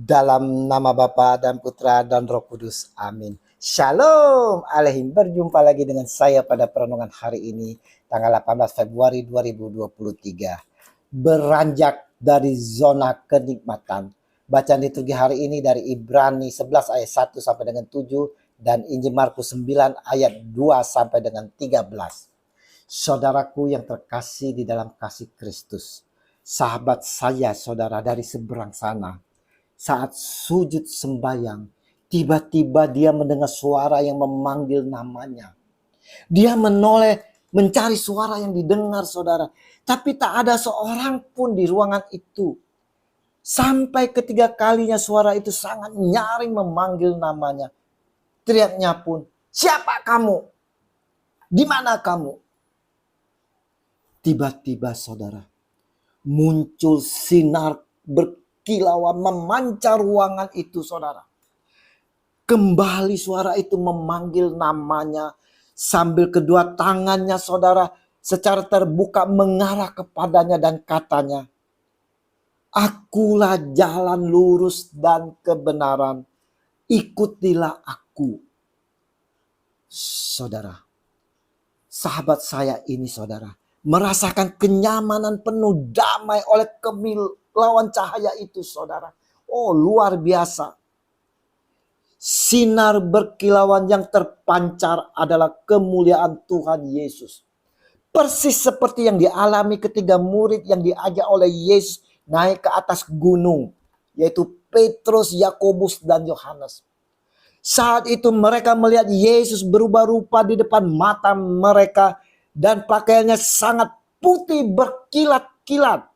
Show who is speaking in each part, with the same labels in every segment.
Speaker 1: Dalam nama Bapa dan Putra dan Roh Kudus. Amin. Shalom Aleihim. Berjumpa lagi dengan saya pada perenungan hari ini, tanggal 18 Februari 2023. Beranjak dari zona kenikmatan. Bacaan liturgi hari ini dari Ibrani 11 ayat 1 sampai dengan 7 dan Injil Markus 9 ayat 2 sampai dengan 13. Saudaraku yang terkasih di dalam kasih Kristus, sahabat saya saudara dari seberang sana, saat sujud sembahyang, tiba-tiba dia mendengar suara yang memanggil namanya. Dia menoleh mencari suara yang didengar saudara. Tapi tak ada seorang pun di ruangan itu. Sampai ketiga kalinya suara itu sangat nyaring memanggil namanya. Teriaknya pun, "Siapa kamu? Di mana kamu?" Tiba-tiba saudara, muncul sinar berkilauan memancar ruangan itu saudara. Kembali suara itu memanggil namanya sambil kedua tangannya saudara secara terbuka mengarah kepadanya dan katanya, "Akulah jalan lurus dan kebenaran, ikutilah aku." Saudara, sahabat saya ini saudara merasakan kenyamanan penuh damai oleh kemilauan cahaya itu saudara. Oh, luar biasa. Sinar berkilauan yang terpancar adalah kemuliaan Tuhan Yesus. Persis seperti yang dialami ketiga murid yang diajak oleh Yesus naik ke atas gunung, yaitu Petrus, Yakobus, dan Yohanes. Saat itu mereka melihat Yesus berubah rupa di depan mata mereka dan pakaiannya sangat putih berkilat-kilat.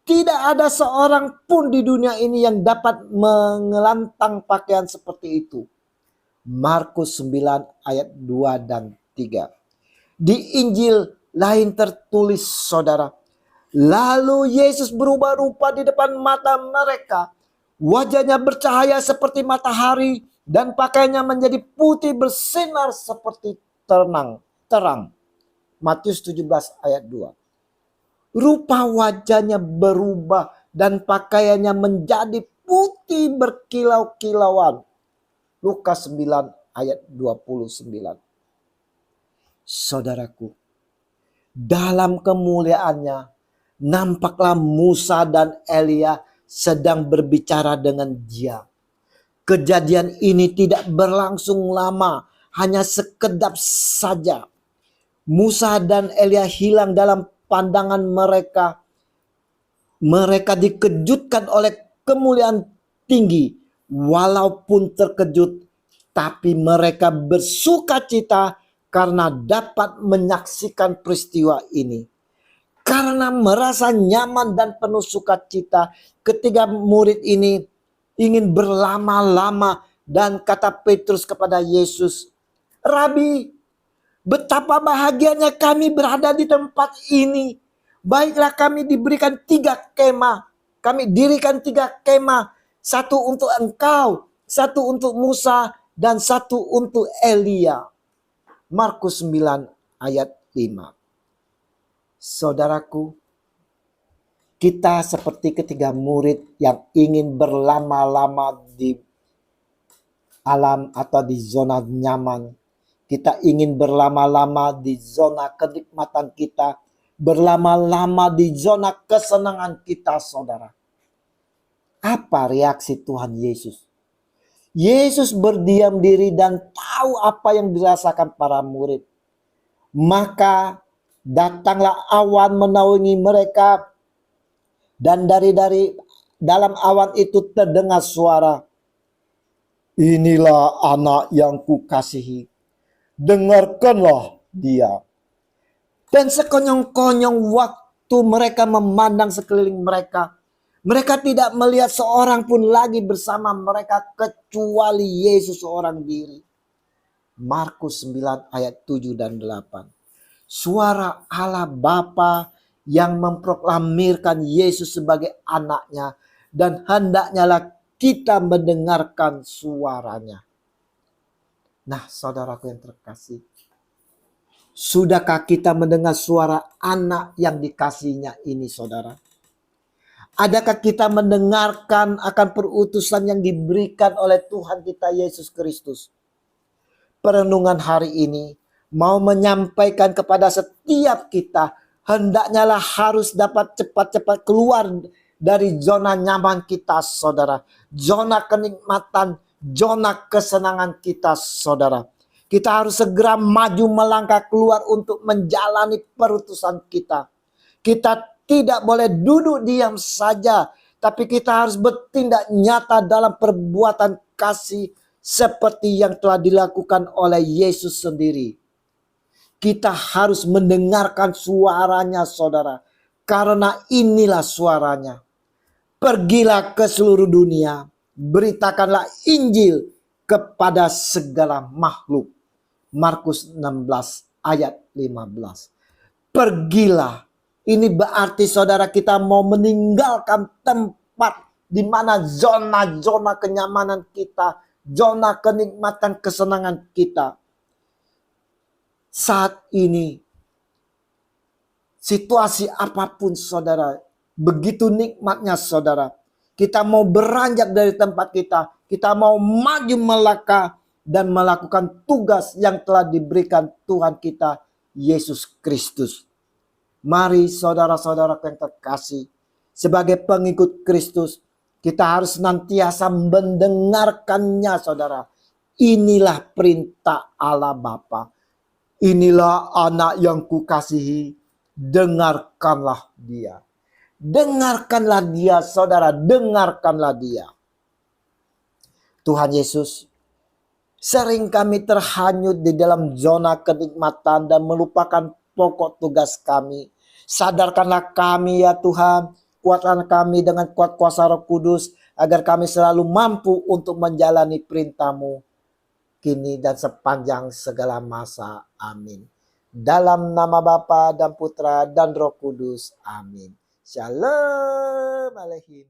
Speaker 1: Tidak ada seorang pun di dunia ini yang dapat mengelantang pakaian seperti itu. Markus 9 ayat 2 dan 3. Di Injil lain tertulis saudara, lalu Yesus berubah rupa di depan mata mereka. Wajahnya bercahaya seperti matahari dan pakaiannya menjadi putih bersinar seperti terang. Matius 17 ayat 2. Rupa wajahnya berubah dan pakaiannya menjadi putih berkilau-kilauan. Lukas 9 ayat 29. Saudaraku, dalam kemuliaannya nampaklah Musa dan Elia sedang berbicara dengan dia. Kejadian ini tidak berlangsung lama, hanya sekedap saja. Musa dan Elia hilang dalam pandangan mereka. Mereka dikejutkan oleh kemuliaan tinggi. Walaupun terkejut, tapi mereka bersukacita karena dapat menyaksikan peristiwa ini. Karena merasa nyaman dan penuh sukacita, ketiga murid ini ingin berlama-lama dan kata Petrus kepada Yesus, "Rabi, betapa bahagianya kami berada di tempat ini. Baiklah kami diberikan 3 kemah. Kami dirikan 3 kemah. 1 untuk engkau, 1 untuk Musa, dan 1 untuk Elia." Markus 9 ayat 5. Saudaraku, kita seperti ketiga murid yang ingin berlama-lama di alam atau di zona nyaman. Kita ingin berlama-lama di zona kenikmatan kita, berlama-lama di zona kesenangan kita, saudara. Apa reaksi Tuhan Yesus? Yesus berdiam diri dan tahu apa yang dirasakan para murid. Maka datanglah awan menaungi mereka dan dari dalam awan itu terdengar suara, "Inilah anak yang kukasihi, dengarkanlah dia." Dan sekonyong-konyong waktu mereka memandang sekeliling mereka, mereka tidak melihat seorang pun lagi bersama mereka kecuali Yesus seorang diri. Markus 9 ayat 7 dan 8. Suara Allah Bapa yang memproklamirkan Yesus sebagai anaknya, dan hendaknya lah kita mendengarkan suaranya. Nah, saudaraku yang terkasih, sudahkah kita mendengar suara anak yang dikasihnya ini, saudara? Adakah kita mendengarkan akan perutusan yang diberikan oleh Tuhan kita Yesus Kristus? Perenungan hari ini mau menyampaikan kepada setiap kita, hendaknya harus dapat cepat-cepat keluar dari zona nyaman kita, saudara. Zona kenikmatan, zona kesenangan kita, saudara. Kita harus segera maju melangkah keluar untuk menjalani perutusan kita. Kita tidak boleh duduk diam saja, tapi kita harus bertindak nyata dalam perbuatan kasih seperti yang telah dilakukan oleh Yesus sendiri. Kita harus mendengarkan suaranya, saudara, karena inilah suaranya. Pergilah ke seluruh dunia, beritakanlah Injil kepada segala makhluk. Markus 16 ayat 15. Pergilah. Ini berarti saudara kita mau meninggalkan tempat di mana zona-zona kenyamanan kita, zona kenikmatan kesenangan kita. Saat ini, situasi apapun saudara, begitu nikmatnya saudara. Kita mau beranjak dari tempat kita mau maju melangkah dan melakukan tugas yang telah diberikan Tuhan kita Yesus Kristus. Mari saudara-saudara yang terkasih, sebagai pengikut Kristus, kita harus senantiasa mendengarkannya, saudara. Inilah perintah Allah Bapa. Inilah anak yang kukasihi, dengarkanlah dia. Dengarkanlah dia, saudara, dengarkanlah dia. Tuhan Yesus, sering kami terhanyut di dalam zona kenikmatan dan melupakan pokok tugas kami. Sadarkanlah kami ya Tuhan, kuatkanlah kami dengan kuat kuasa Roh Kudus, agar kami selalu mampu untuk menjalani perintah-Mu kini dan sepanjang segala masa. Amin. Dalam nama Bapa dan Putra dan Roh Kudus. Amin. Shalom Aleichem.